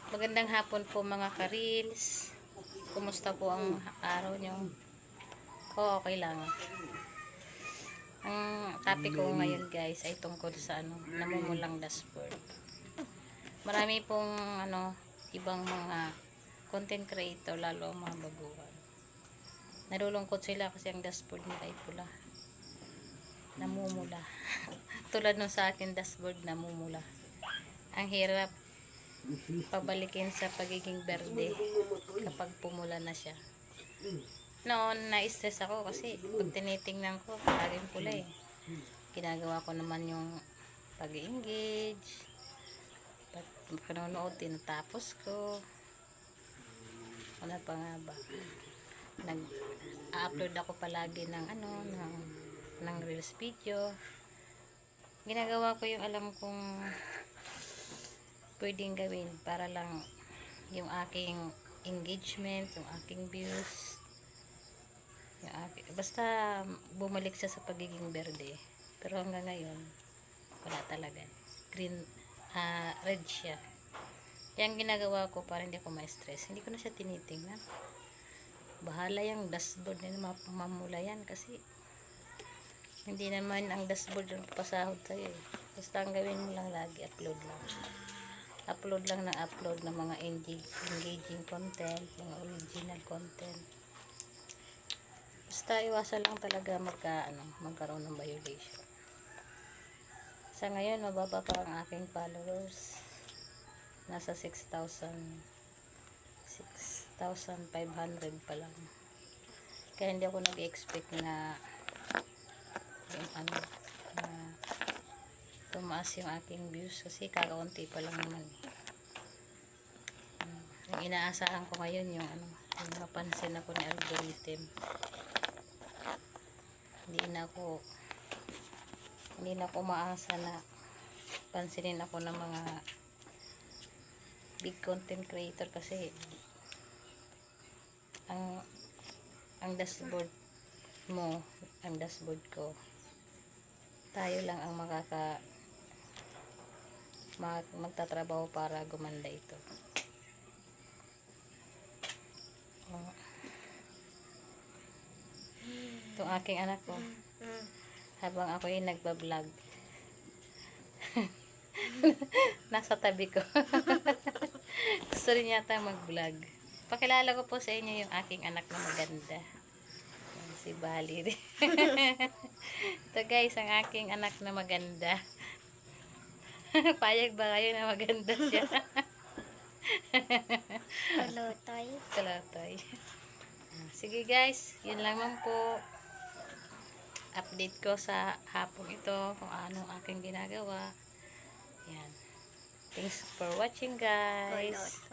Magandang hapon po mga ka-reels. Kumusta po ang araw nyo? Okay lang. Ang topic ko ngayon guys ay tungkol sa namumulang dashboard. Marami pong ibang mga content creator, lalo ang mga baguhan. Nalulungkot sila kasi ang dashboard nila ay pula. Namumula. Tulad nung sa akin dashboard, namumula. Ang hirap pabalikin sa pagiging berde kapag pumula na siya. Noon, na-stress ako kasi pag tinitingnan ko, laging pula eh. Ginagawa ko naman yung pag-engage, panonood, tinatapos ko. Ano pa nga ba? Nag-upload ako palagi ng reels video. Ginagawa ko yung alam kong pwedeng gawin para lang yung aking engagement, yung aking views, basta bumalik siya sa pagiging berde. Pero hanggang ngayon wala talaga, red siya. Kaya ang ginagawa ko para hindi ako ma-stress, hindi ko na siya tinitingnan. Bahala yung dashboard na mamula yan kasi hindi naman ang dashboard yung pasahod sa'yo eh. Basta ang gawin mo lang lagi, upload lang ng upload ng mga engaging content, mga original content. Basta iwasan lang talaga magkaroon ng violation. Sa ngayon, mababa pa ang aking followers. Nasa 6,500 pa lang. Kaya hindi ako nag-expect na tumaas yung aking views kasi kakaunti pa lang naman. Yung inaasahan ko ngayon yung mapansin ako ni algorithm. Hindi na ako maasa na pansinin ako ng mga big content creator kasi ang dashboard mo, ang dashboard ko, tayo lang ang magtatrabaho para gumanda ito. Itong aking anak ko, habang ako ay nagbablog, nasa tabi ko. Gusto rin yata mag-vlog. Pakilala ko po sa inyo yung aking anak na maganda, si Bali. Ito guys, ang aking anak na maganda. Payag ba kayo na maganda siya? Kalotoy. Sige guys, yun lamang po update ko sa hapon ito kung anong aking ginagawa. Yan. Thanks for watching guys.